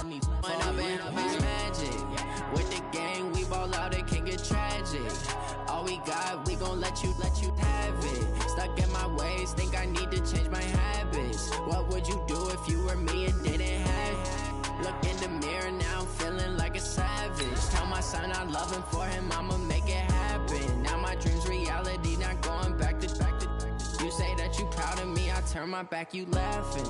When I've been magic. With the gang, we ball out, it can get tragic. All we got, we gon' let you have it. Stuck in my ways, think I need to change my habits. What would you do if you were me and didn't have it? Look in the mirror, now I'm feeling like a savage. Tell my son I love him, for him I'ma make it happen. Now my dream's reality, not going back to. You say that you proud of me, I turn my back, you laughing.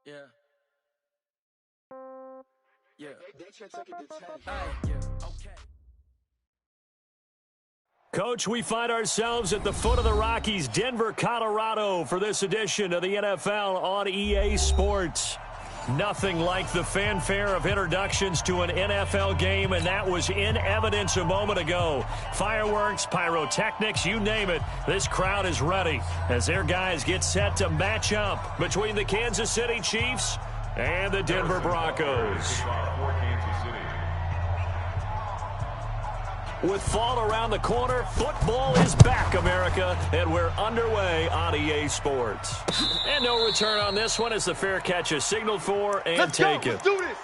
Yeah. Coach, we find ourselves at the foot of the Rockies, Denver, Colorado, for this edition of the NFL on EA Sports. Nothing like the fanfare of introductions to an NFL game, and that was in evidence a moment ago. Fireworks, pyrotechnics, you name it. This crowd is ready as their guys get set to match up between the Kansas City Chiefs and the Denver Broncos. With fall around the corner, football is back, America, and we're underway on EA Sports. And no return on this one as the fair catch is signaled for and Let's taken. Let's do this.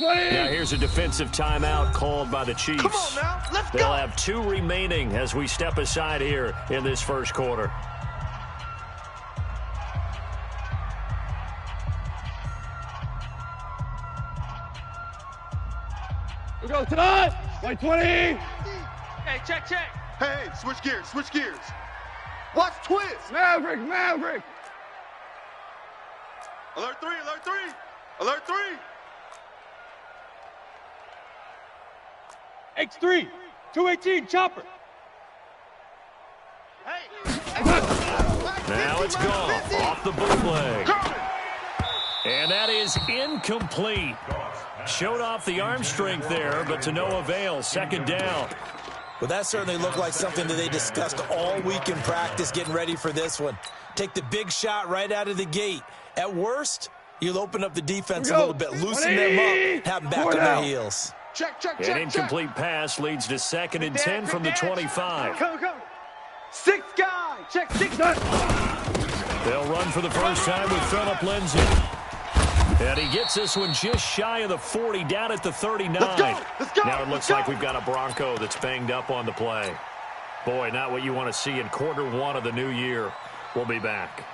Now here's a defensive timeout called by the Chiefs. Come on now, let's go. They'll have 2 remaining as we step aside here in this first quarter. We go tonight. White 20. Hey, check. Hey, switch gears. Watch twist. Maverick. Alert 3. X3. 218 chopper. Now it's gone off the bootleg. And that is incomplete. Showed off the arm strength there, but to no avail. Second down. Well, that certainly looked like something that they discussed all week in practice getting ready for this one. Take the big shot right out of the gate. At worst, you'll open up the defense a little bit, loosen them up, have them back on their heels. Check. An incomplete pass leads to 2nd and 10 from the 25. Come. 6 guy. Check 6 guy. They'll run for the first time with Phillip Lindsay. And he gets this one just shy of the 40, down at the 39. Let's go. Now it looks like we've got a Bronco that's banged up on the play. Boy, not what you want to see in quarter 1 of the new year. We'll be back.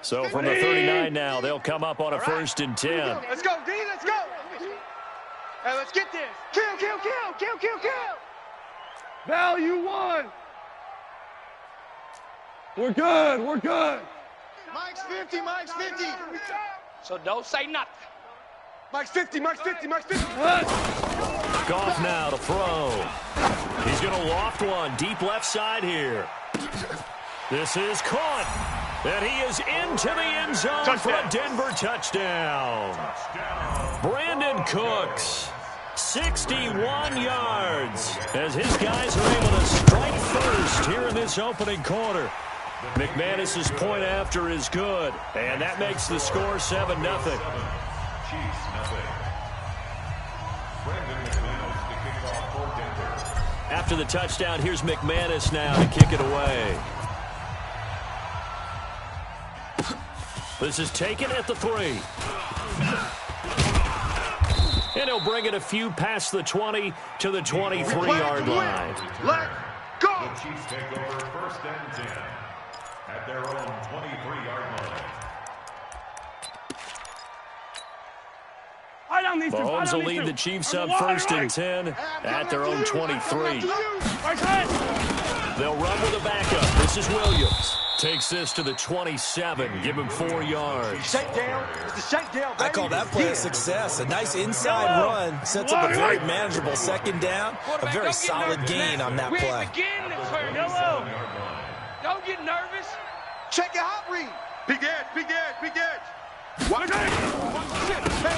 So from the 39 now, they'll come up on a 1st and 10. Let's go, D, let's go. Hey, let's get this. Kill. Value 1. We're good. Mike's 50. So don't say nothing. Mike's 50. Goff now to throw. He's going to loft one deep left side here. This is caught. And he is into the end zone for a Denver touchdown. Brandon Cooks, 61 yards, as his guys are able to strike first here in this opening quarter. McManus's point after is good, and that makes the score 7-0. After the touchdown, here's McManus now to kick it away. This is taken at the 3. And he'll bring it a few past the 20 to the 23-yard line. Let's go. The Chiefs take over 1st and 10 at their own 23-yard line. Mahomes will lead the Chiefs up 1st and 10 at their own 23. They'll run with a backup. This is Williams. Takes this to the 27. Give him 4 yards. Shakedown. It's a shakedown, baby. I call that play a success. A nice inside run sets up a very manageable second down. A very solid gain on that play. Don't get nervous. Check your hot read. Big edge, big edge, big edge.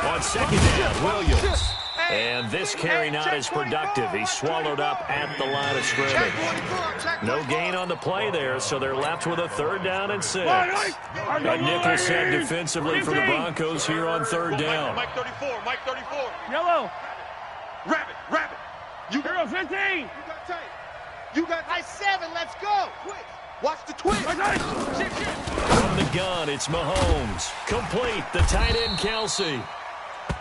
On second down, Williams. And this carry not as productive. He's swallowed up at the line of scrimmage. No gain on the play there, so they're left with a 3rd down and 6. A nickel set defensively for the Broncos here on 3rd down. Mike 34, Mike 34. Yellow. Rabbit, rabbit. You got 15. You got tight. You got high 7. Let's go. Twitch. Watch the twitch. From the gun, it's Mahomes. Complete, the tight end, Kelsey.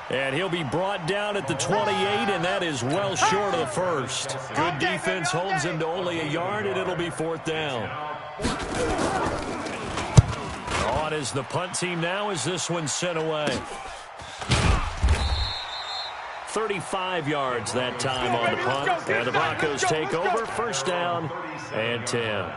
And he'll be brought down at the 28, and that is well short of the first. Good defense holds him to only a yard, and it'll be 4th down. On is the punt team now as this one's sent away. 35 yards that time on the punt. And the Broncos take over, 1st down and 10.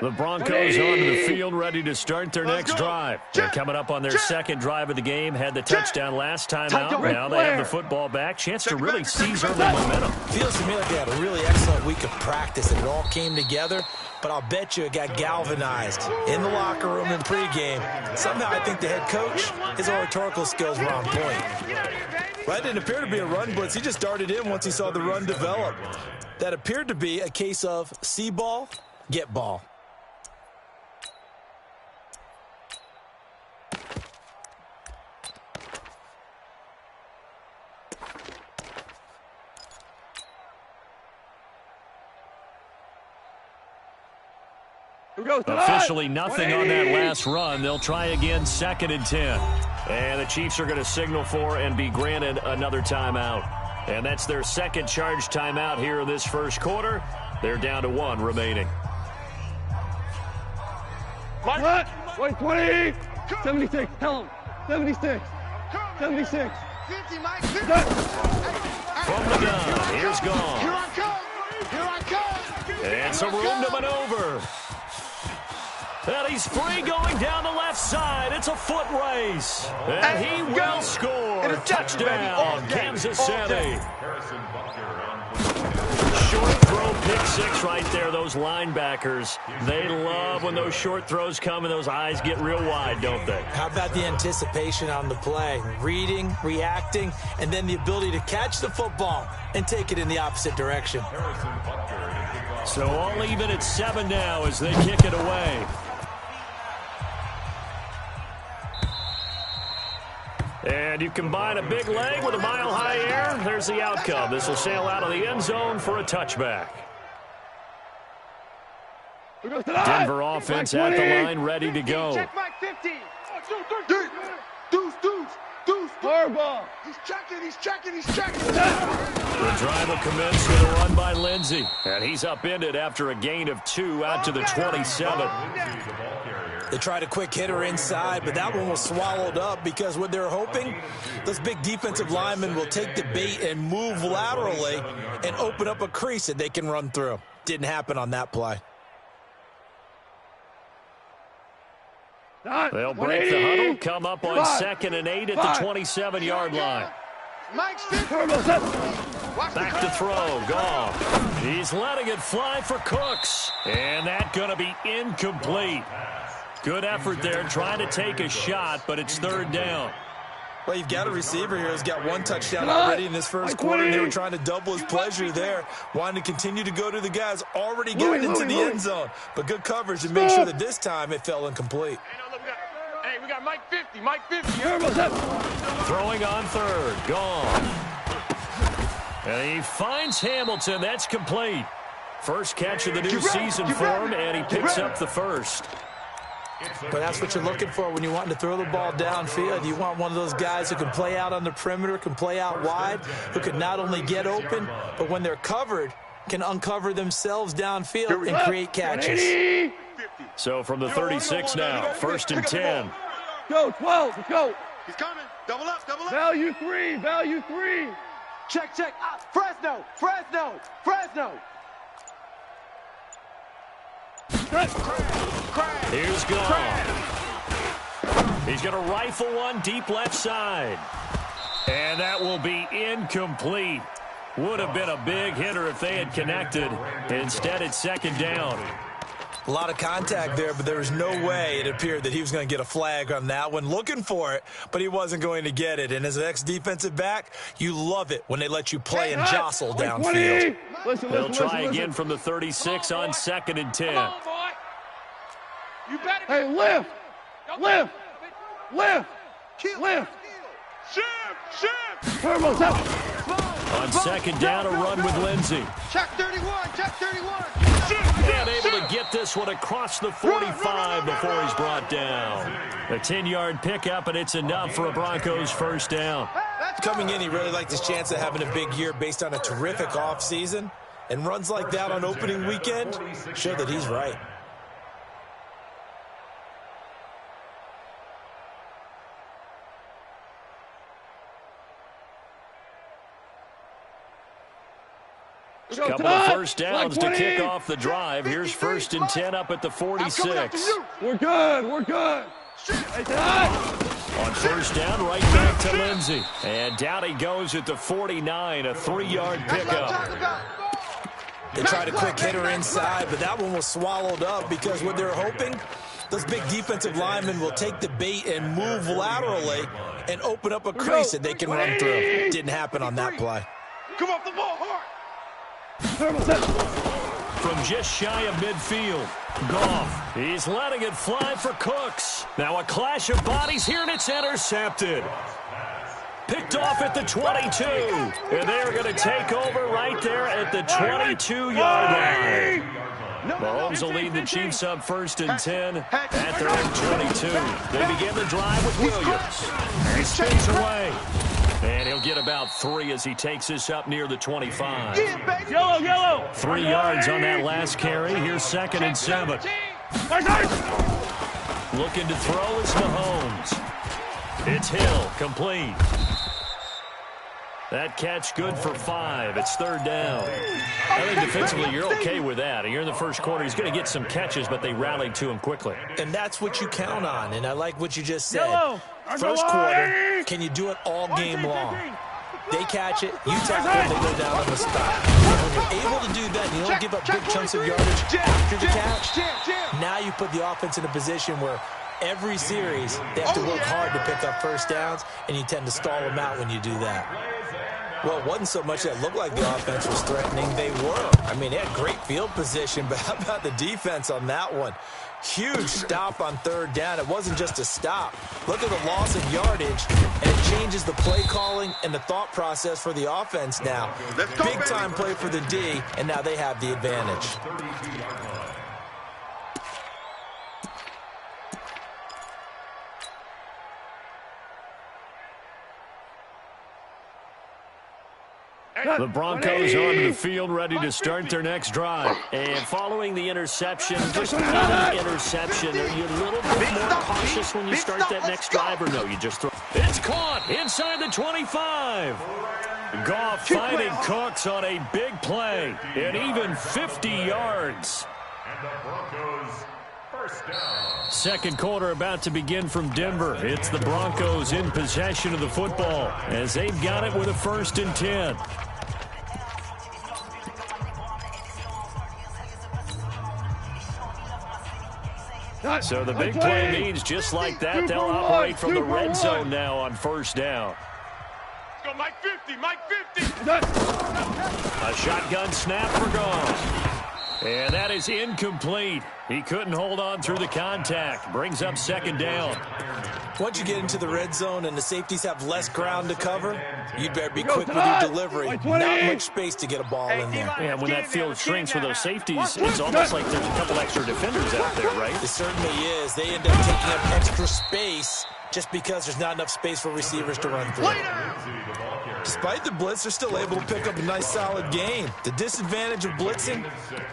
The Broncos onto the field, ready to start their next drive. They're coming up on their 2nd drive of the game. Had the touchdown last time out. Now they have the football back. Chance to really seize early momentum. Feels to me like they had a really excellent week of practice, and it all came together. But I'll bet you it got galvanized in the locker room in pregame. Somehow I think the head coach, his oratorical skills were on point. Well, that didn't appear to be a run blitz. He just darted in once he saw the run develop. That appeared to be a case of see ball, get ball. Officially nothing on that last run. They'll try again, 2nd and 10. And the Chiefs are going to signal for and be granted another timeout. And that's their 2nd charge timeout here in this 1st quarter. They're down to 1 remaining. What? Wait, 20. 76. Tell him. 76. 76. 50, Mike. 50. From the gun, here's gone. Here I come. Here I come. And some room to maneuver. And he's free going down the left side. It's a foot race. And he will score. Touchdown, Kansas City. Short throw, pick 6 right there. Those linebackers, they love when those short throws come and those eyes get real wide, don't they? How about the anticipation on the play? Reading, reacting, and then the ability to catch the football and take it in the opposite direction. So all even at 7 now as they kick it away. And you combine a big leg with a mile-high air, there's the outcome. This will sail out of the end zone for a touchback. Denver offense at the line, ready to go. Check Mike 50. Deuce. Harbaugh. He's checking. The drive will commence with a run by Lindsey. And he's upended after a gain of 2 out to the 27. They tried a quick hitter inside, but that one was swallowed up because what they're hoping, those big defensive linemen will take the bait and move laterally and open up a crease that they can run through. Didn't happen on that play. They'll break the huddle, come up on 2nd and 8 at the 27-yard line. Mike's 50. Back to throw, gone. He's letting it fly for Cooks. And that's going to be incomplete. Good effort there, trying to take a shot, but it's 3rd down. Well, you've got a receiver here who's got 1 touchdown already in this 1st quarter. They were trying to double his pleasure there, wanting to continue to go to the guys already getting into the end zone. But good coverage to make sure that this time it fell incomplete. Hey, we got Mike 50. Mike 50. Throwing on 3rd, gone. And he finds Hamilton. That's complete. First catch of the new season for him, and he picks up the 1st. But that's what you're looking for when you want to throw the ball downfield. You want one of those guys who can play out on the perimeter, can play out wide, who can not only get open, but when they're covered, can uncover themselves downfield and create catches. So from the 36 now, 1st and 10. Go, 12, let's go. He's coming. Double up, double up. Value three, value three. Check, check. Fresno, Fresno, Fresno. Here's Goff. He's going to rifle one deep left side. And that will be incomplete. Would have been a big hitter if they had connected. Instead, it's second down. A lot of contact there, but there was no way it appeared that he was going to get a flag on that one. Looking for it, but he wasn't going to get it. And as an ex-defensive back, you love it when they let you play and jostle downfield. They'll try again from the 36 on 2nd and 10. Come on, boy. You better be. Hey, lift, lift, lift, lift. Shift. Turbo, tap. On 2nd down, a run with Lindsey. Check 31, check 31. And able to get this one across the 45 before he's brought down. A 10-yard pickup, and it's enough for a Broncos first down. Coming in, he really liked his chance of having a big year based on a terrific offseason. And runs like that on opening weekend show that he's right. Couple of first downs to kick off the drive. Here's 1st and 10 up at the 46. We're good, we're good. On first down, right back to Lindsey. And down he goes at the 49, a 3-yard pickup. They tried a quick hitter inside, but that one was swallowed up because what they're hoping, those big defensive linemen will take the bait and move laterally and open up a crease that they can run through. Didn't happen on that play. Come off the ball hard. From just shy of midfield, Goff. He's letting it fly for Cooks. Now a clash of bodies here, and it's intercepted. Picked off at the 22. And they're going to take over right there at the 22-yard line. Mahomes will lead the Chiefs up 1st and 10 at their own 22. They begin the drive with Williams. He spins away. And he'll get about 3 as he takes this up near the 25. Yellow, yellow. 3 yards on that last carry. Here's 2nd and 7. Looking to throw is Mahomes. It's Hill, complete. That catch good for 5. It's 3rd down. I think defensively you're okay with that. You're in the first quarter. He's going to get some catches, but they rallied to him quickly. And that's what you count on, and I like what you just said. First quarter, can you do it all game long? They catch it, you tackle, they go down on the spot. When you're able to do that, you don't give up big chunks of yardage after the catch. Now you put the offense in a position where every series they have to work hard to pick up first downs, and you tend to stall them out when you do that. Well, it wasn't so much that it looked like the offense was threatening. They were. I mean, they had great field position, but how about the defense on that one? Huge stop on 3rd down. It wasn't just a stop. Look at the loss of yardage, and it changes the play calling and the thought process for the offense now. Big-time play for the D, and now they have the advantage. The Broncos onto the field, ready to start their next drive. And following the interception, just any interception, are you a little bit more cautious when you start that next drive, or no, you just throw? It's caught inside the 25. Goff finding Cooks on a big play, and even 50 yards. And the Broncos first down. Second quarter about to begin from Denver. It's the Broncos in possession of the football as they've got it with a 1st and 10. So the big play means just like that, they'll operate from the red zone now on 1st down. Let's go, Mike 50, Mike 50. A shotgun snap for Goff. And that is incomplete. He couldn't hold on through the contact. Brings up 2nd down. Once you get into the red zone and the safeties have less ground to cover, you'd better be quick with your delivery. Not much space to get a ball in there. And when that field shrinks with those safeties, it's almost like there's a couple extra defenders out there, right? It certainly is. They end up taking up extra space just because there's not enough space for receivers to run through. Despite the blitz, they're still able to pick up a nice, solid game. The disadvantage of blitzing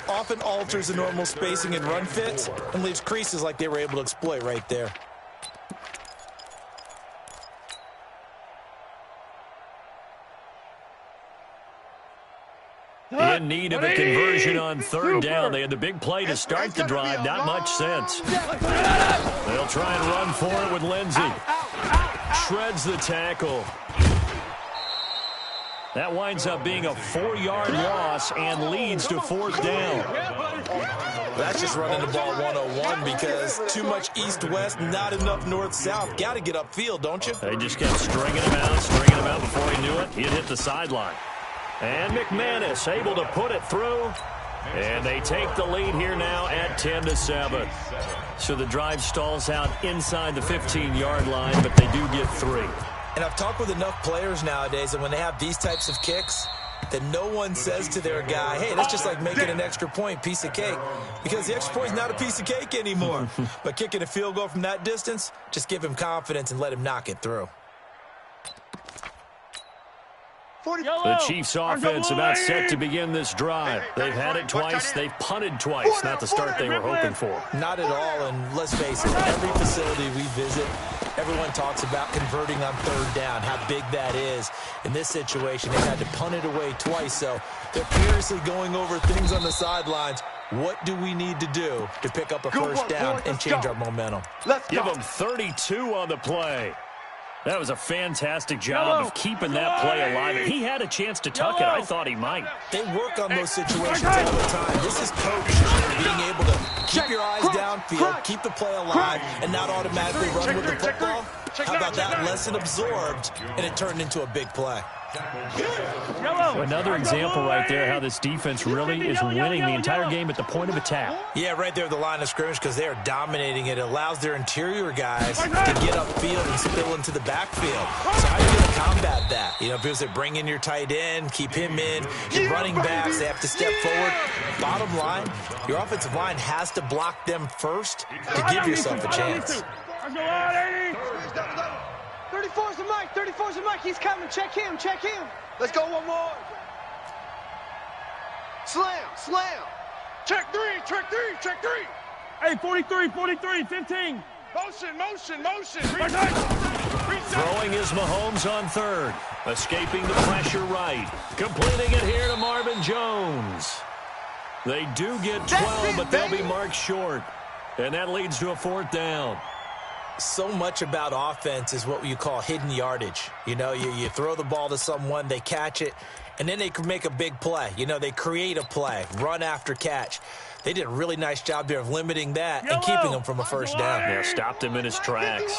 often alters the normal spacing and run fits and leaves creases like they were able to exploit right there. In need of a conversion on third down. They had the big play to start the drive. Not much sense. They'll try and run for it with Lindsey. Shreds the tackle. That winds up being a 4-yard loss and leads to fourth down. That's just running the ball 101 because too much east-west, not enough north-south. Got to get upfield, don't you? They just kept stringing him out before he knew it. He'd hit the sideline. And McManus able to put it through. And they take the lead here now at 10-7. So the drive stalls out inside the 15-yard line, but they do get 3. And I've talked with enough players nowadays, and when they have these types of kicks, that no one says to their guy, hey, that's just like making an extra point, piece of cake. Because the extra point is not a piece of cake anymore. But kicking a field goal from that distance, just give him confidence and let him knock it through. The Chiefs' offense about set to begin this drive. They've had it twice. They've punted twice. Not the start they were hoping for. Not at all, and let's face it, every facility we visit, everyone talks about converting on third down, how big that is. In this situation, they've had to punt it away twice, so they're furiously going over things on the sidelines. What do we need to do to pick up a first down and change our momentum? Let's give them 32 on the play. That was a fantastic job of keeping that play alive. And he had a chance to tuck it. I thought he might. They work on those situations all the time. This is coaching, being able to keep your eyes downfield, keep the play alive, and not automatically run with the football. How about that lesson absorbed, and it turned into a big play? Another example right there how this defense really is winning the entire game at the point of attack. Yeah, right there at the line of scrimmage because they are dominating it. It allows their interior guys to get upfield and spill into the backfield. So how are you going to combat that? You know, because they bring in your tight end, keep him in. Your running backs, they have to step forward. Bottom line, your offensive line has to block them first to give yourself a chance. 34's the mic. 34's the mic. He's coming. Check him. Check him. Let's go one more. Slam. Slam. Check three. Check three. Check three. Hey, 43, 15. Motion. Throwing is Mahomes on third. Escaping the pressure right. Completing it here to Marvin Jones. They do get 12, but they'll be marked short. And that leads to a fourth down. So much about offense is what you call hidden yardage. You know, you throw the ball to someone, they catch it, and then they can make a big play. You know, they create a play, run after catch. They did a really nice job there of limiting that and keeping him from a first down. Yeah, stopped him in his tracks.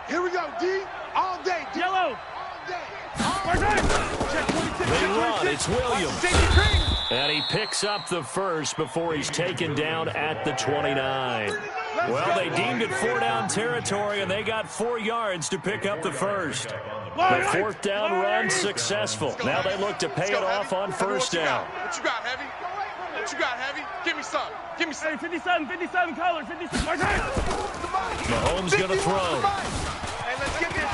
Here we go, D. All day, D. Yellow. All day. They run. It's Williams. And he picks up the first before he's taken down at the 29. Well, they deemed it 4-down territory, and they got 4 yards to pick up the first. The fourth down run successful. Now they look to pay it off on first down. What you got, Heavy? What you got, Heavy? Give me some. Give me some. Hey, 57 color, 57. Mahomes going to throw. Hey, let's get this.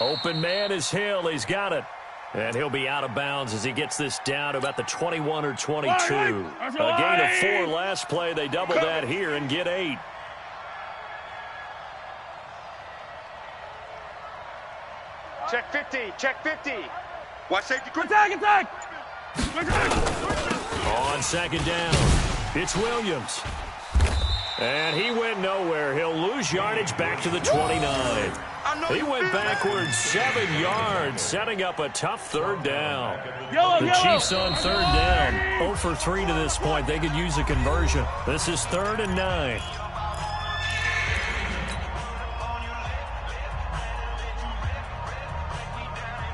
Open man is Hill. He's got it. And he'll be out of bounds as he gets this down to about the 21 or 22. A gain of 4 last play. They double that here and get 8. Check 50. Check 50. Watch safety. Attack. On second down, it's Williams. And he went nowhere. He'll lose yardage back to the 29. He went backwards 7 yards, setting up a tough third down. The Chiefs on third down. 0 for 3 to this point. They could use a conversion. This is 3rd and 9.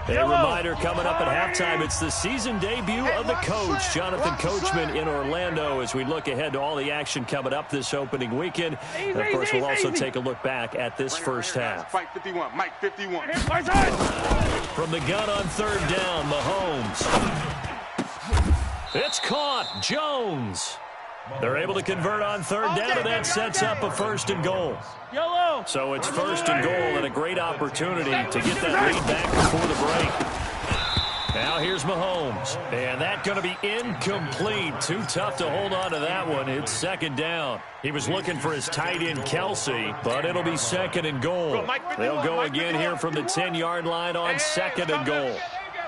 A reminder coming up at halftime. It's the season debut of the coach, Jonathan Coachman, in Orlando, as we look ahead to all the action coming up this opening weekend. And, of course, we'll also take a look back at this first half. Mike 51. Mike 51. From the gun on third down, Mahomes. It's caught. Jones. They're able to convert on third down, and that sets up a 1st and goal. So it's 1st and goal and a great opportunity to get that lead back before the break. Now here's Mahomes. And that's going to be incomplete. Too tough to hold on to that one. It's second down. He was looking for his tight end, Kelsey, but it'll be second and goal. They'll go again here from the 10-yard line on second and goal.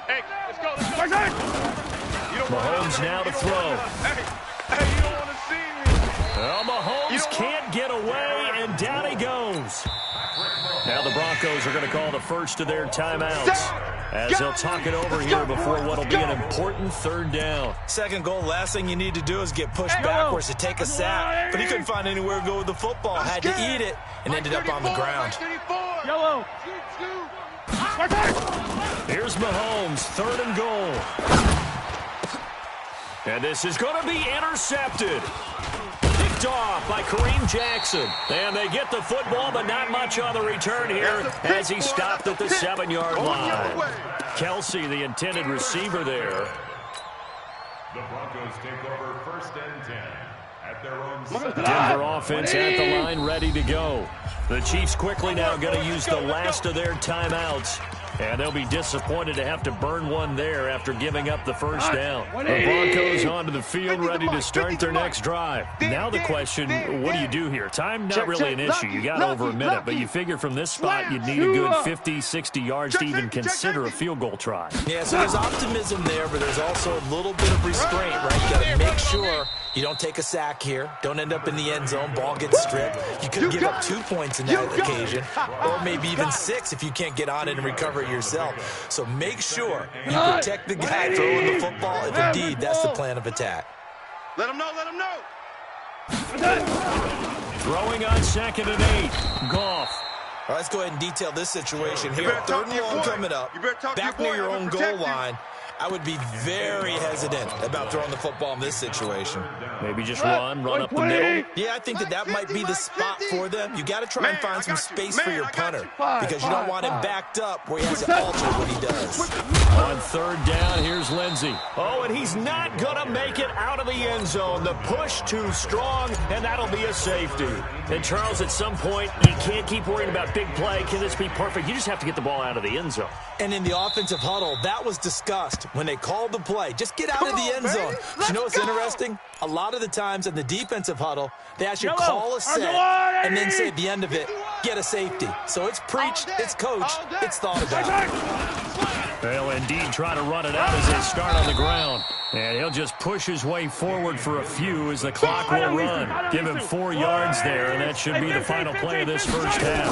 Hey, let's go. Let's go. Mahomes now to throw. Hey, you don't want to see me. Well, Mahomes can't get away, and down he goes. Now the Broncos are going to call the first of their timeouts as they'll talk it over here before what will be an important third down. Second goal, last thing you need to do is get pushed backwards to take a sack. But he couldn't find anywhere to go with the football. Had to eat it and ended up on the ground. Yellow. Here's Mahomes, third and goal. And this is going to be intercepted. Picked off by Kareem Jackson. And they get the football, but not much on the return here as he stopped at the 7-yard line. Kelsey, the intended receiver there. The Broncos take over first and 10 at their own 7. Denver offense at the line, ready to go. The Chiefs quickly now going to use the last of their timeouts. And they'll be disappointed to have to burn one there after giving up the first down. The Broncos onto the field, ready to start their next drive. Now the question, what do you do here? Time, not really an issue. You got over a minute, but you figure from this spot you'd need a good 50, 60 yards to even consider a field goal try. Yeah, so there's optimism there, but there's also a little bit of restraint, right? You got to make sure you don't take a sack here. Don't end up in the end zone. Ball gets stripped. You could give up 2 points in that occasion, or maybe even 6 if you can't get on it and recover it yourself. So make sure you protect the guy throwing the football if indeed that's the plan of attack. Let him know, let him know. Throwing on second and 8. Goff. All right, let's go ahead and detail this situation here. Third and long coming up. Back near your own goal line. I would be very hesitant about throwing the football in this situation. Maybe just run up the middle. Yeah, I think that might be the spot for them. You got to try and find some space for your punter because you don't want him backed up where he has to alter what he does. On third down, here's Lindsey. Oh, and he's not going to make it out of the end zone. The push too strong, and that'll be a safety. And, Charles, at some point, you can't keep worrying about big play. Can this be perfect? You just have to get the ball out of the end zone. And in the offensive huddle, that was discussed when they called the play. Just get out of the end zone. But you know what's interesting? A lot of the times in the defensive huddle, they actually call a set and then say at the end of it, get a safety. So it's preached, it's coached, it's thought about. They'll indeed try to run it out as they start on the ground. And he'll just push his way forward for a few as the clock will run. Give him 4 yards there, and that should be the final play of this first half.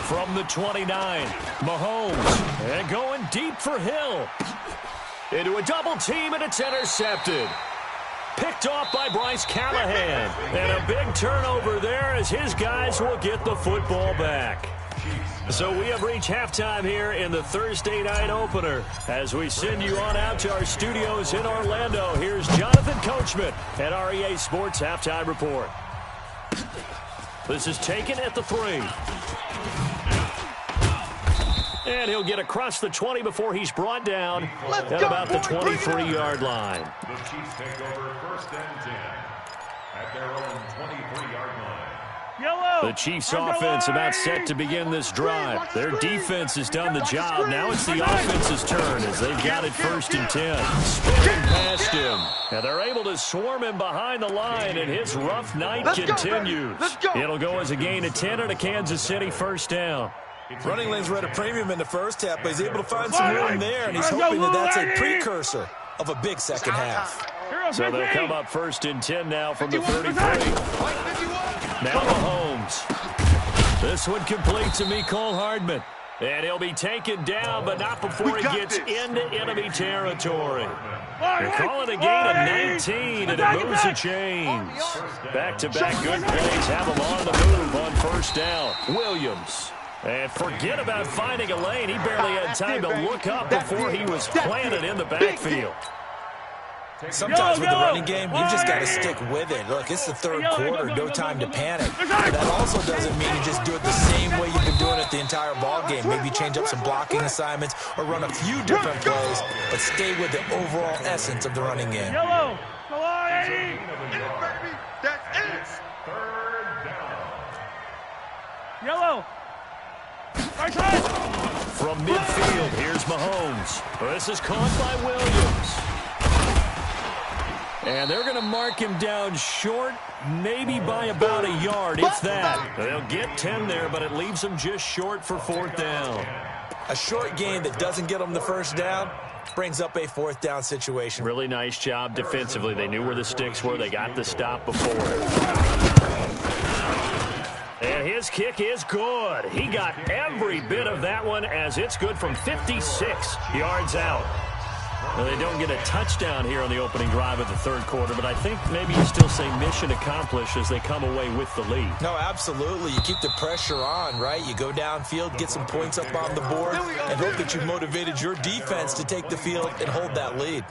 From the 29, Mahomes, and going deep for Hill. Into a double team, and it's intercepted. Picked off by Bryce Callahan. And a big turnover there as his guys will get the football back. So we have reached halftime here in the Thursday night opener. As we send you on out to our studios in Orlando, here's Jonathan Coachman at REA Sports Halftime Report. This is taken at the 3. And he'll get across the 20 before he's brought down at about the 23-yard line. The Chiefs take over first and 10 at their own 23-yard line. The Chiefs offense about set to begin this drive. Their defense has done the job. Now it's the offense's turn as they've got it first and 10. Spinning past him. And they're able to swarm him behind the line, and his rough night continues. It'll go as a gain of 10 and a Kansas City first down. Running lanes were at a premium in the first half, but he's able to find some room there, and he's hoping that that's a precursor of a big second half. So they'll come up first and 10 now from the 33. Now Mahomes. This one complete to Mecole Hardman. And he'll be taken down, but not before he gets into enemy territory. They're calling a gain of 19, and it moves the chains. Back-to-back good plays have him on the move on first down. Williams. And forget about finding a lane. He barely had time to look up before he was planted in the backfield. Sometimes with the running game, you've just got to stick with it. Look, it's the third quarter, no time to panic. But that also doesn't mean you just do it the same way you've been doing it the entire ball game. Maybe change up some blocking assignments or run a few different plays, but stay with the overall essence of the running game. Yellow. That's it. Third down. Yellow. Right side. From midfield, here's Mahomes. This is caught by Williams. And they're going to mark him down short, maybe by about a yard, if that. They'll get 10 there, but it leaves them just short for 4th down. A short game that doesn't get them the first down brings up a 4th down situation. Really nice job defensively. They knew where the sticks were. They got the stop before. And his kick is good. He got every bit of that one as it's good from 56 yards out. Well, they don't get a touchdown here on the opening drive of the 3rd quarter, but I think maybe you still say mission accomplished as they come away with the lead. No, absolutely. You keep the pressure on, right? You go downfield, get some points up on the board, and hope that you motivated your defense to take the field and hold that lead.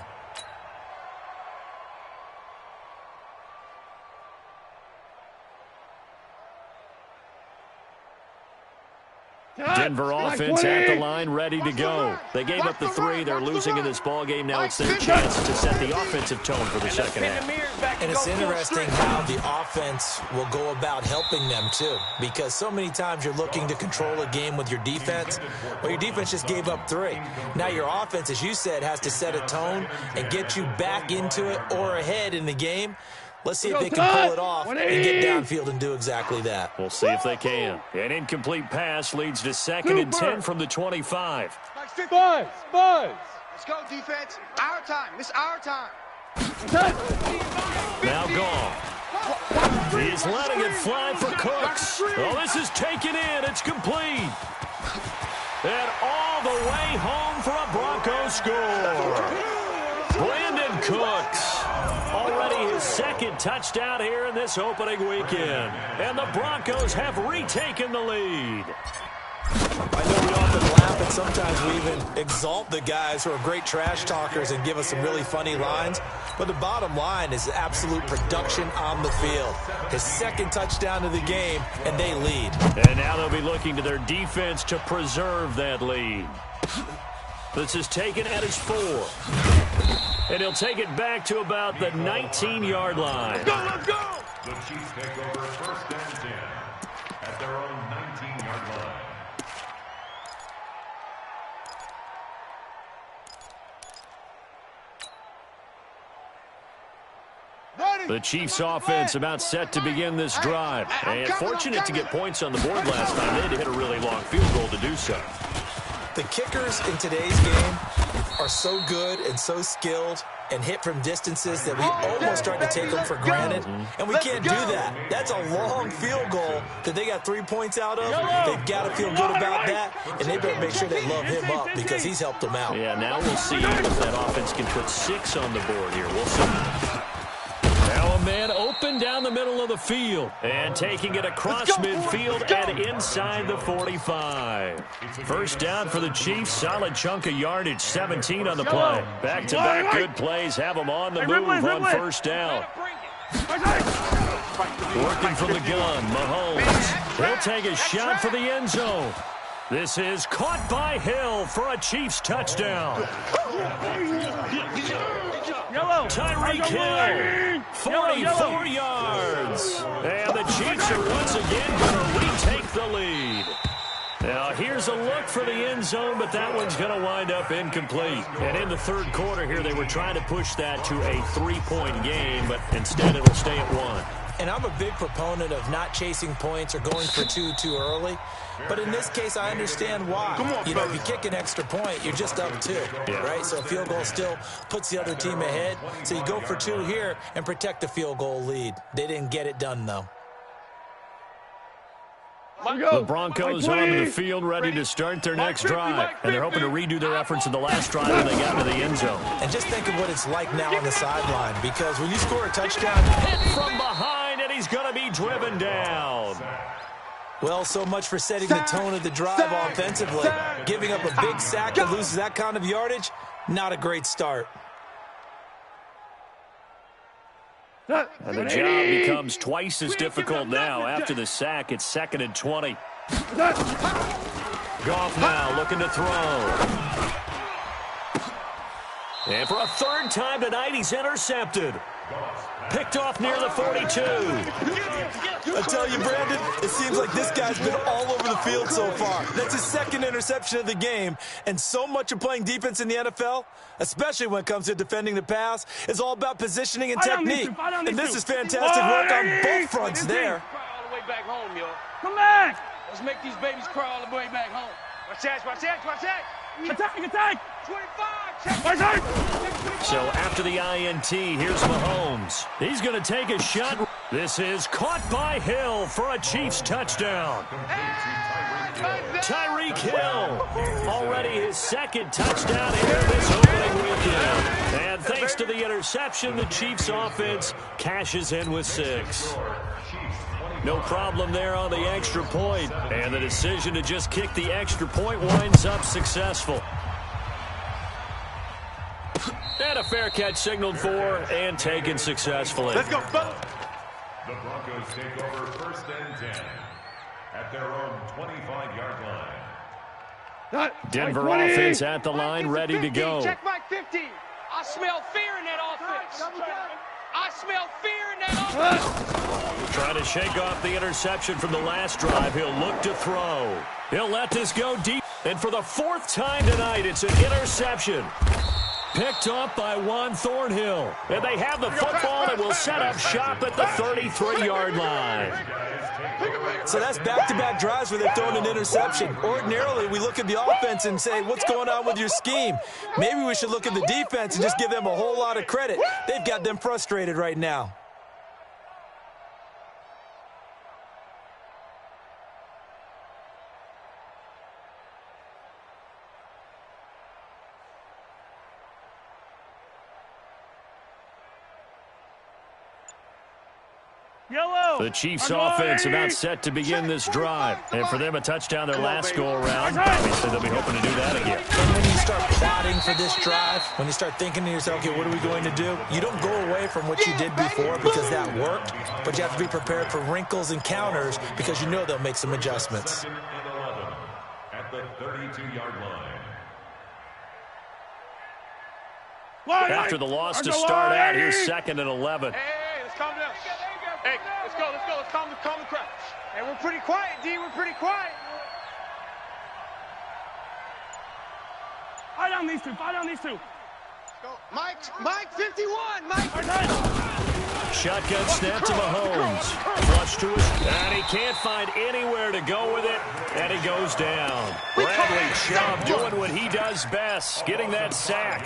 Denver offense at the line, ready to go. They gave up the 3. They're losing in this ball game. Now it's their chance to set the offensive tone for the second half. And it's interesting how the offense will go about helping them, too, because so many times you're looking to control a game with your defense. Well, your defense just gave up 3. Now your offense, as you said, has to set a tone and get you back into it or ahead in the game. Let's see if they can pull it off and get downfield and do exactly that. We'll see if they can. An incomplete pass leads to 2nd and 10 from the 25. Buzz! Let's go, defense. Our time. It's our time. Now gone. He's letting it fly for Cooks. Oh, this is taken in. It's complete. And all the way home for a Broncos score. Brandon Cooks. Already his 2nd touchdown here in this opening weekend. And the Broncos have retaken the lead. I know we often laugh and sometimes we even exalt the guys who are great trash talkers and give us some really funny lines. But the bottom line is absolute production on the field. His 2nd touchdown of the game, and they lead. And now they'll be looking to their defense to preserve that lead. This is taken at his 4. And he'll take it back to about the 19-yard line. Let's go! The Chiefs take over 1st and 10 at their own 19-yard line. The Chiefs offense about set to begin this drive. And fortunate to get points on the board last time. They had to hit a really long field goal to do so. The kickers in today's game are so good and so skilled and hit from distances that we almost start to take them for granted. And we can't do that. That's a long field goal that they got 3 points out of. They've got to feel good about that, and they better make sure they love him up because he's helped them out. Yeah, now we'll see if that offense can put 6 on the board here. We'll see. Now a man open down the middle of the field and taking it across midfield and inside the 45. 1st down for the Chiefs. Solid chunk of yardage. 17 on the play. Back-to-back good plays have them on the move on 1st down. Working from the gun, Mahomes. He'll take a shot for the end zone. This is caught by Hill for a Chiefs touchdown. Tyreek Hill, 44 yards. And the Chiefs are once again going to retake the lead. Now here's a look for the end zone, but that one's going to wind up incomplete. And in the 3rd quarter here, they were trying to push that to a 3-point game, but instead it'll stay at 1. And I'm a big proponent of not chasing points or going for 2 too early. But in this case, I understand why. You know, if you kick an extra point, you're just up 2, right? So a field goal still puts the other team ahead. So you go for 2 here and protect the field goal lead. They didn't get it done, though. The Broncos onto the field ready to start their next drive. And they're hoping to redo their efforts in the last drive when they got to the end zone. And just think of what it's like now on the sideline, because when you score a touchdown, hit from behind, and he's going to be driven down. Well, so much for setting the tone of the drive offensively. Giving up a big sack that loses that kind of yardage, not a great start. And the job becomes twice as difficult now. After the sack, it's 2nd and 20. Goff now looking to throw. And for a 3rd time tonight, he's intercepted. Picked off near the 42. I tell you, Brandon, it seems like this guy's been all over the field so far. That's his second interception of the game. And so much of playing defense in the NFL, especially when it comes to defending the pass, is all about positioning and technique. And this is fantastic work on both fronts there. Cry all the way back home, yo. Come back. Let's make these babies cry all the way back home. Watch that, watch that, watch that. Attack, attack. 25, check. Right side. So after the INT, here's Mahomes. He's going to take a shot. This is caught by Hill for a Chiefs touchdown. Tyreek Hill, already his second touchdown here this opening weekend. And thanks to the interception, the Chiefs offense cashes in with 6. No problem there on the extra point. And the decision to just kick the extra point winds up successful. And a fair catch signaled for and taken successfully. Let's go, fellas. The Broncos take over 1st and 10 at their own 25-yard line. Denver offense at the line, ready to go. Check Mike 15. I smell fear in that offense. I smell fear in that offense. Trying to shake off the interception from the last drive. He'll look to throw. He'll let this go deep. And for the 4th time tonight, it's an interception. Picked up by Juan Thornhill. And they have the football and will set up shop at the 33-yard line. So that's back-to-back drives where they've thrown an interception. Ordinarily, we look at the offense and say, what's going on with your scheme? Maybe we should look at the defense and just give them a whole lot of credit. They've got them frustrated right now. Yellow. The Chiefs offense about set to begin this drive. And for them, a touchdown their last go-around. Obviously, they'll be hoping to do that again. And when you start plotting for this drive, when you start thinking to yourself, okay, what are we going to do? You don't go away from what you did before because that worked, but you have to be prepared for wrinkles and counters because you know they'll make some adjustments. 2nd and 11 at the 32-yard line. After the loss to start out, here's 2nd and 11. Hey, let's calm down. Hey, let's go. Let's calm the crowd. Hey, we're pretty quiet, D. We're pretty quiet. Fight down these two. Fight down these two. Go. Mike 51. Mike. Shotgun snap to Mahomes. Flush to his, and he can't find anywhere to go with it, and he goes down. Bradley Chubb doing what he does best, getting that sack.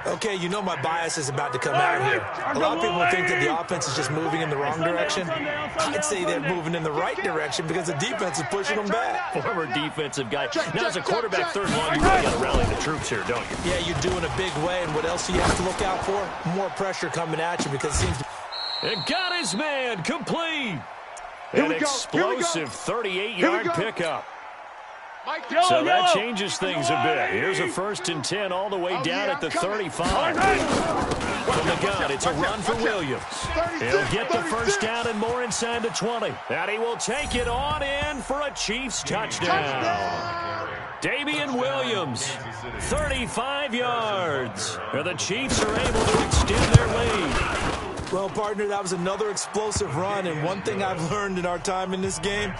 Okay, you know my bias is about to come out here. A lot of people think that the offense is just moving in the wrong direction. I'd say they're moving in the right direction because the defense is pushing them back. Former defensive guy. Now, as a quarterback, 3rd and 1, you really got to rally the troops here, don't you? Yeah, you do in a big way, and what else do you have to look out for? More pressure coming at you because it seems... And got his man complete. An explosive 38-yard pickup. So that changes things a bit. Here's a 1st and 10 all the way down at the 35. From the gun, it's a run for Williams. He'll get the 1st down and more inside the 20. And he will take it on in for a Chiefs touchdown. Damian Williams, 35 yards. And the Chiefs are able to extend their lead. Well, partner, that was another explosive run, and one thing I've learned in our time in this game,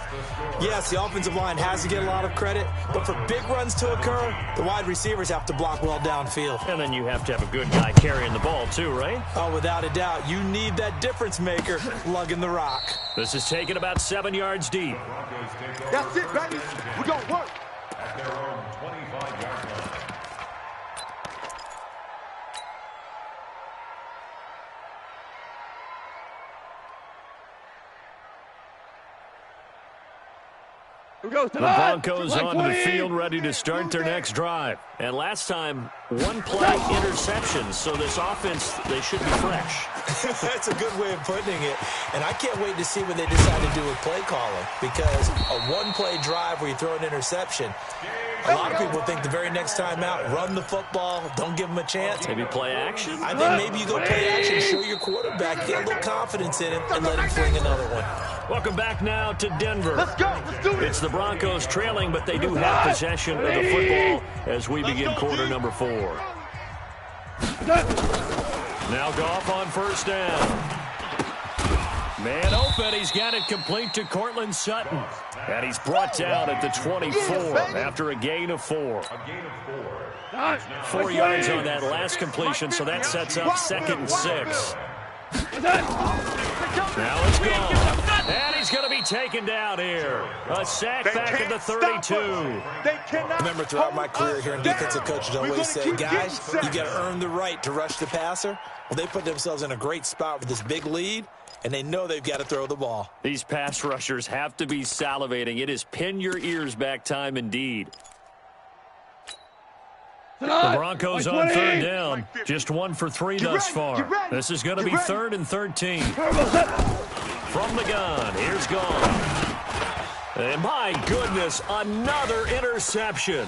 yes, the offensive line has to get a lot of credit, but for big runs to occur, the wide receivers have to block well downfield. And then you have to have a good guy carrying the ball too, right? Oh, without a doubt. You need that difference maker lugging the rock. This is taken about 7 yards deep. That's it, baby. We're going to work. At their own 25-yard line. The Broncos onto the field ready to start their next drive. And last time, 1-play interception, so this offense, they should be fresh. That's a good way of putting it. And I can't wait to see what they decide to do with play calling, because a 1-play drive where you throw an interception, a lot of people think the very next time out, run the football, don't give them a chance. Maybe play action? I think maybe you go play action, show your quarterback, get a little confidence in him, and let him fling another one. Welcome back now to Denver. Let's go. Let's do it. It's the Broncos trailing, but they do have possession of the football as we begin quarter number 4. Now Goff on first down. Man open, he's got it complete to Cortland Sutton. And he's brought down at the 24 after a gain of 4. 4 yards on that last completion, so that sets up 2nd and 6. Now it's gone. And he's going to be taken down here. A sack back at the 32. Remember, throughout my career here in defensive coaches, I always say, guys, you got to earn the right to rush the passer. Well, they put themselves in a great spot with this big lead, and they know they've got to throw the ball. These pass rushers have to be salivating. It is pin your ears back time indeed. The Broncos on 3rd down. Just 1 for 3 thus far. This is going to be 3rd and 13. From the gun, here's Goff. And my goodness, another interception.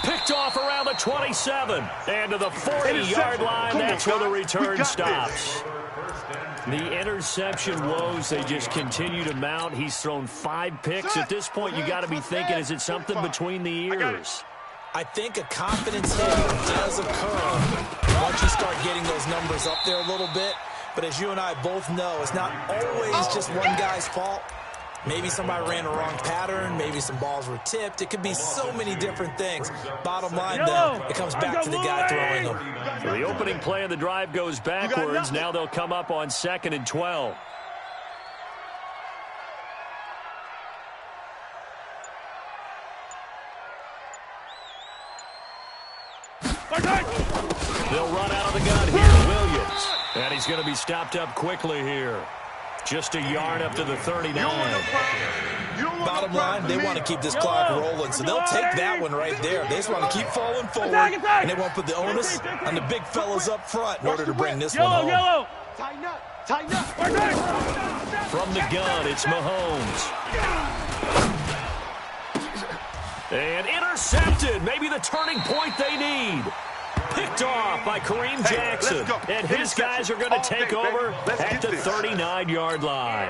Picked off around the 27. And to the 40-yard line, that's where the return stops. The interception woes, they just continue to mount. He's thrown 5 picks. At this point, you got to be thinking, is it something between the ears? I think a confidence hit does occur once you start getting those numbers up there a little bit. But as you and I both know, it's not always just one guy's fault. Maybe somebody ran a wrong pattern. Maybe some balls were tipped. It could be so many different things. Bottom line, though, it comes back to the guy throwing them. So the opening play of the drive goes backwards. Now they'll come up on 2nd and 12. They'll run out of the gun here. Williams. And he's going to be stopped up quickly here. Just a yard up to the 39. Bottom line, they want to keep this clock rolling, so they'll take that one right there. They just want to keep falling forward, and they won't put the onus on the big fellas up front in order to bring this one home. Tighten up. From the gun, it's Mahomes. And intercepted. Maybe the turning point they need. Picked off by Kareem Jackson. And his guys are going to take over at the 39-yard line.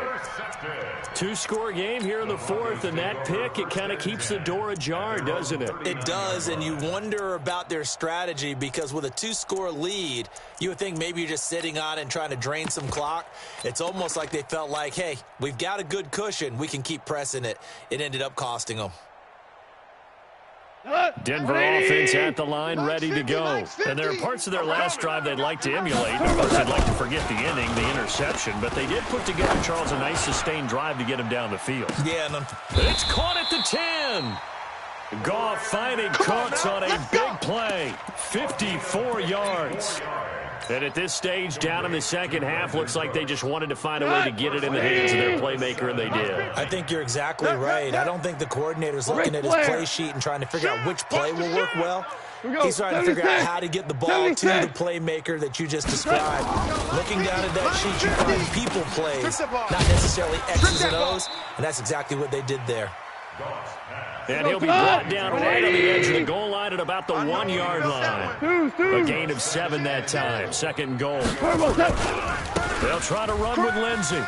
2-score game here in the 4th, and that pick, it kind of keeps the door ajar, doesn't it? It does, and you wonder about their strategy because with a 2-score lead, you would think maybe you're just sitting on it and trying to drain some clock. It's almost like they felt like, hey, we've got a good cushion. We can keep pressing it. It ended up costing them. Denver offense at the line, ready to go. And there are parts of their last drive they'd like to emulate. Of course, they'd like to forget the inning, the interception. But they did put together, Charles, a nice sustained drive to get him down the field. Yeah, it's caught at the 10. Goff finding Cooks on a big play. 54 yards. And at this stage, down in the second half, looks like they just wanted to find a way to get it in the hands of their playmaker, and they did. I think you're exactly right. I don't think the coordinator's looking at his play sheet and trying to figure out which play will work well. He's trying to figure out how to get the ball to the playmaker that you just described. Looking down at that sheet, you find people plays, not necessarily X's and O's, and that's exactly what they did there. And he'll be brought down right on the edge of the goal line at about the 1-yard line. A gain of 7 that time. 2nd and goal. They'll try to run with Lindsey.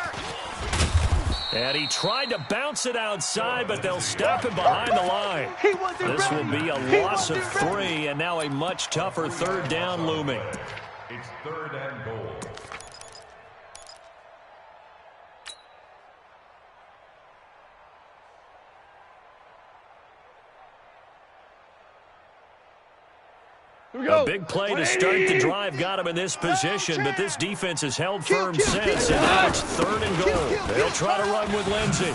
And he tried to bounce it outside, but they'll stop him behind the line. This will be a loss of 3, and now a much tougher 3rd down looming. It's 3rd and goal. A big play to start the drive got him in this position, but this defense has held firm since, and now it's 3rd and goal. They'll try to run with Lindsey.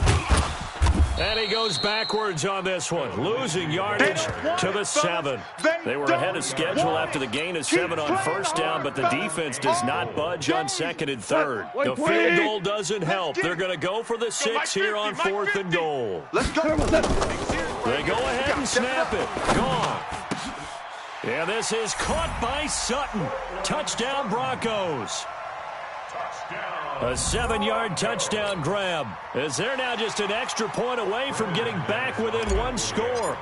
And he goes backwards on this one, losing yardage to the 7. They were ahead of schedule after the gain of 7 on 1st down, but the defense does not budge on 2nd and 3rd. The field goal doesn't help. They're going to go for the 6 here on 4th and goal. They go ahead and snap it. Gone. Yeah, this is caught by Sutton. Touchdown, Broncos. A 7-yard touchdown grab, as they're now just an extra point away from getting back within 1 score.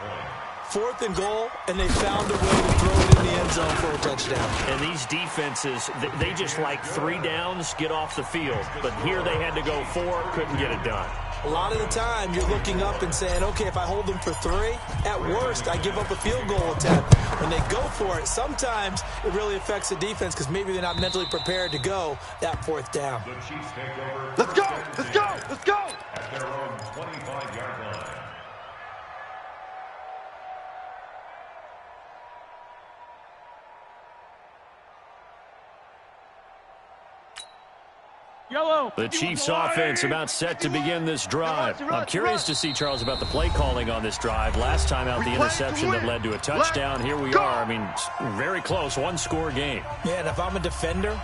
4th and goal, and they found a way to throw it in the end zone for a touchdown. And these defenses, they just like 3 downs, get off the field. But here they had to go 4, couldn't get it done. A lot of the time, you're looking up and saying, okay, if I hold them for 3, at worst, I give up a field goal attempt. When they go for it, sometimes it really affects the defense because maybe they're not mentally prepared to go that 4th down. The Chiefs take over. Let's go! Let's go! Let's go! At their own 25-yard line. Yellow. The Chiefs offense about set to begin this drive. I'm curious to see, Charles, about the play calling on this drive. Last time out, the interception that led to a touchdown. Here we are. I mean, very close, one-score game. Yeah, and if I'm a defender,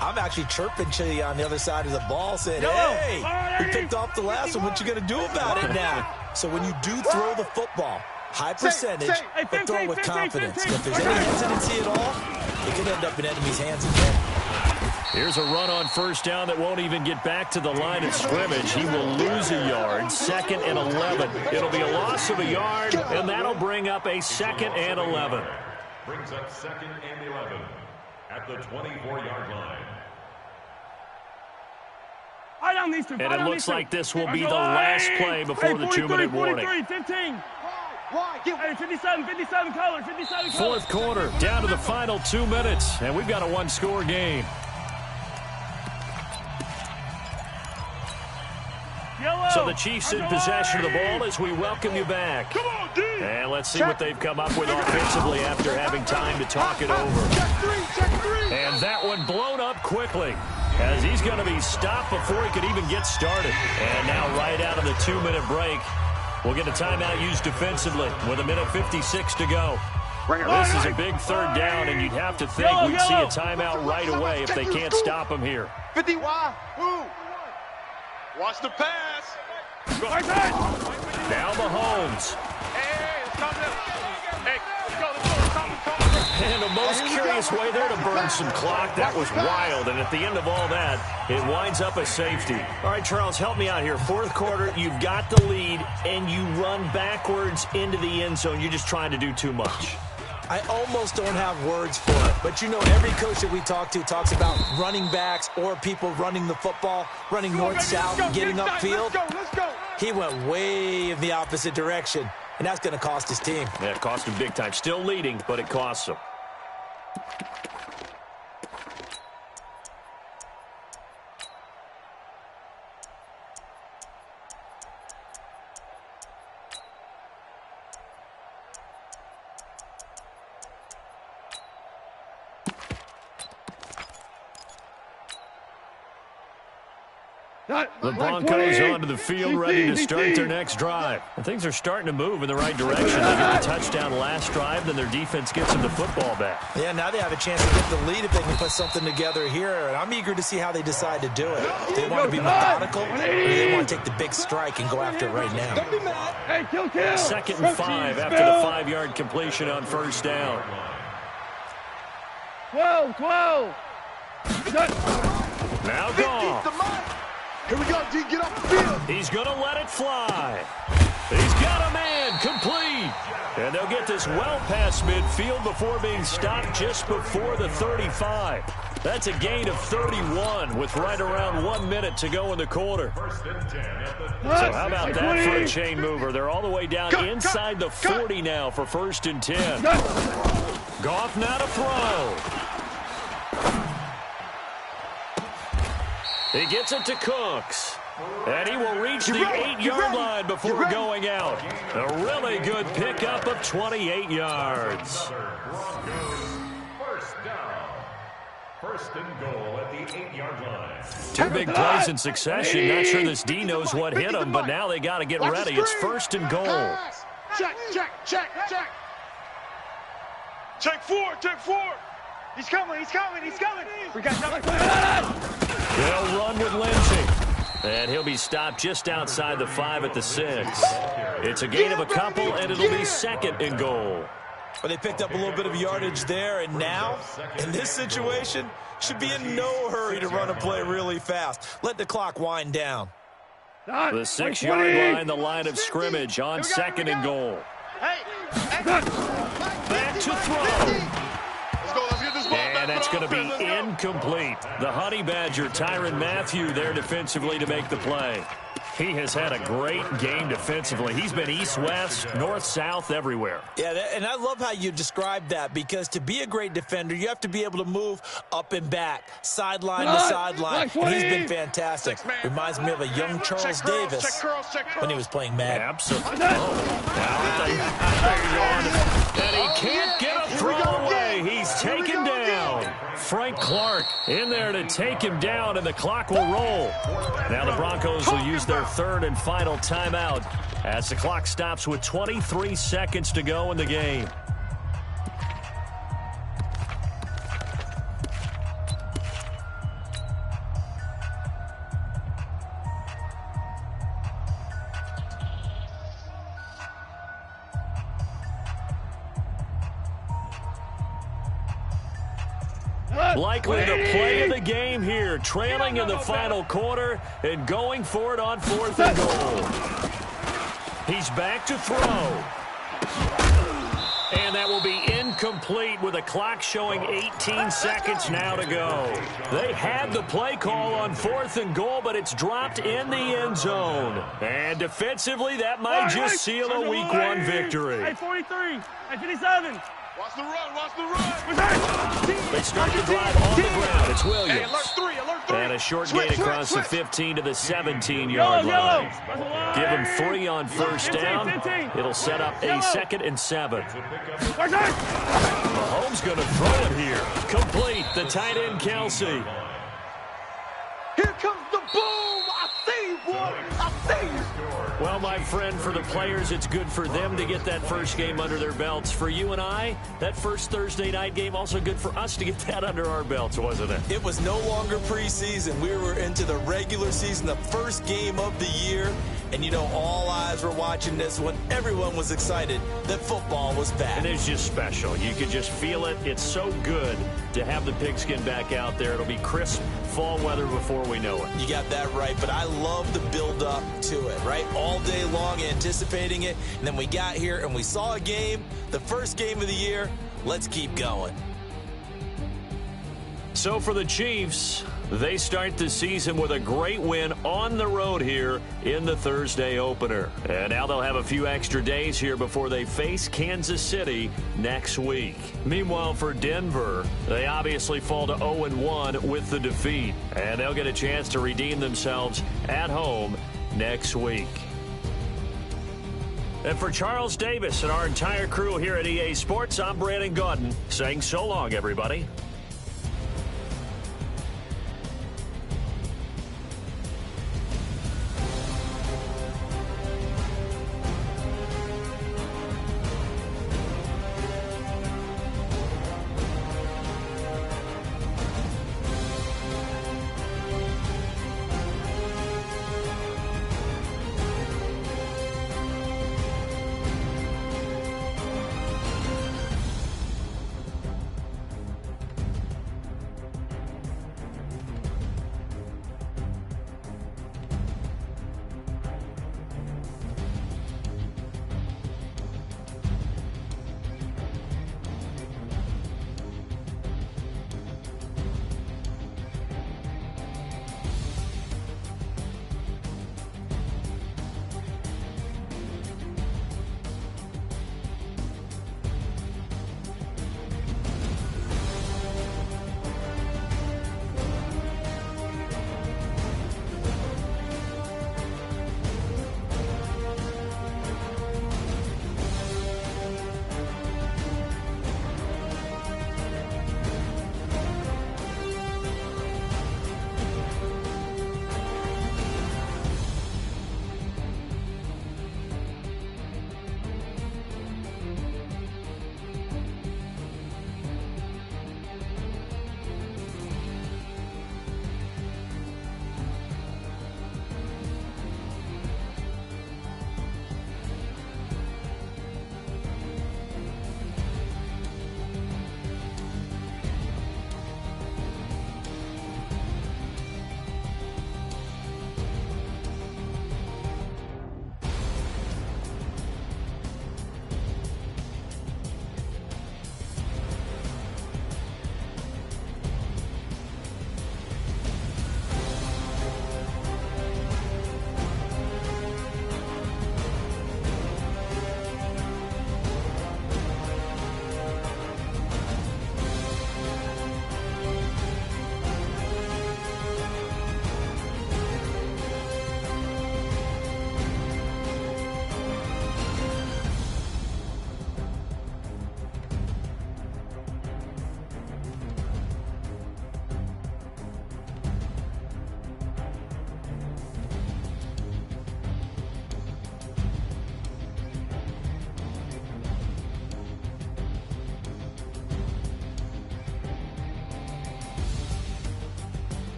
I'm actually chirping Chili on the other side of the ball saying, hey, we picked off the last one. What you going to do about it now? So when you do throw the football, high percentage, but throw it with confidence. If there's any hesitancy at all, it could end up in enemy's hands again. Here's a run on 1st down that won't even get back to the line of scrimmage. He will lose a yard, 2nd and 11. It'll be a loss of a yard, and that'll bring up a 2nd and 11. Brings up 2nd and 11 at the 24-yard line. And it looks like this will be the last play before the 2-minute warning. 15. Hey, 57 color, 57 color. 4th quarter, down to the final 2 minutes, and we've got a one-score game. So the Chiefs in possession of the ball as we welcome you back. And let's see what they've come up with offensively after having time to talk it over. And that one blown up quickly as he's going to be stopped before he could even get started. And now right out of the 2-minute break, we'll get a timeout used defensively with 1:56 to go. This is a big 3rd down, and you'd have to think we'd see a timeout right away if they can't stop him here. 50, why? Who? Watch the pass. Now Mahomes. Hey, let's come down. Hey, let's go. And the most curious way there to burn some clock. That was wild. And at the end of all that, it winds up a safety. All right, Charles, help me out here. 4th quarter, you've got the lead, and you run backwards into the end zone. You're just trying to do too much. I almost don't have words for it. But, you know, every coach that we talk to talks about running backs or people running the football, running north-south, getting upfield. Let's go. He went way in the opposite direction, and that's going to cost his team. Yeah, it cost him big time. Still leading, but it costs him. The Broncos onto the field, ready to start their next drive. And things are starting to move in the right direction. They get the touchdown last drive, then their defense gets them the football back. Yeah, now they have a chance to get the lead if they can put something together here. And I'm eager to see how they decide to do it. Do they want to be methodical, or do they want to take the big strike and go after it right now? Don't be mad. Hey, kill. 2nd and 5 after the 5-yard completion on 1st down. 12. Now gone. Here we go, D. Get off the field. He's going to let it fly. He's got a man complete. And they'll get this well past midfield before being stopped just before the 35. That's a gain of 31 with right around 1 minute to go in the quarter. So how about that for a chain mover? They're all the way down inside the 40 now for 1st and 10. Goff now to throw. He gets it to Cooks. And he will reach the 8-yard line before going out. A really good pickup of 28 yards. First and goal at the 8-yard line. 2 big plays in succession. Not sure this D knows what hit him, but now they got to get ready. It's 1st and goal. Check. Check 4. He's coming. We got something. They'll run with Lindsey. And he'll be stopped just outside the 5 at the 6. It's a gain of a couple, and it'll be 2nd and goal. Well, they picked up a little bit of yardage there, and now, in this situation, should be in no hurry to run a play really fast. Let the clock wind down. The 6-yard line, the line of scrimmage on 2nd and goal. Back to throw. And that's going to be incomplete. The Honey Badger, Tyrann Mathieu, there defensively to make the play. He has had a great game defensively. He's been east-west, north-south, everywhere. Yeah, and I love how you described that, because to be a great defender, you have to be able to move up and back, sideline to sideline. And he's been fantastic. Reminds me of a young Charles Davis when he was playing Madden. Absolutely. And he can't get a throw away. He's taken down. Frank Clark in there to take him down, and the clock will roll. Now the Broncos will use their third and final timeout as the clock stops with 23 seconds to go in the game. Likely the play of the game here, trailing in the final quarter and going for it on 4th and goal. He's back to throw. And that will be incomplete with the clock showing 18 seconds now to go. They had the play call on 4th and goal, but it's dropped in the end zone. And defensively, that might just seal a Week 1 victory. Hey, 43. Hey, 57. Watch the run, watch the run. They start the drive on the ground. It's Williams. Hey, alert three. And a short gain across the 15 to the 17-yard line. Give him 3 on first down. It'll set up a 2nd and 7. Mahomes going to throw it here. Complete. The tight end, Kelsey. Here comes the boom. I see you, boy. I see you. Well, my friend, for the players, it's good for them to get that first game under their belts. For you and I, that first Thursday night game, also good for us to get that under our belts, wasn't it? It was no longer preseason. We were into the regular season, the first game of the year. And, you know, all eyes were watching this one. Everyone was excited that football was back. And it's just special. You could just feel it. It's so good to have the pigskin back out there. It'll be crisp fall weather before we know it. You got that right, but I love the build-up to it, right? All day long anticipating it, and then we got here and we saw a game, the first game of the year. Let's keep going. So for the Chiefs, they start the season with a great win on the road here in the Thursday opener. And now they'll have a few extra days here before they face Kansas City next week. Meanwhile, for Denver, they obviously fall to 0-1 with the defeat. And they'll get a chance to redeem themselves at home next week. And for Charles Davis and our entire crew here at EA Sports, I'm Brandon Gaudin saying so long, everybody.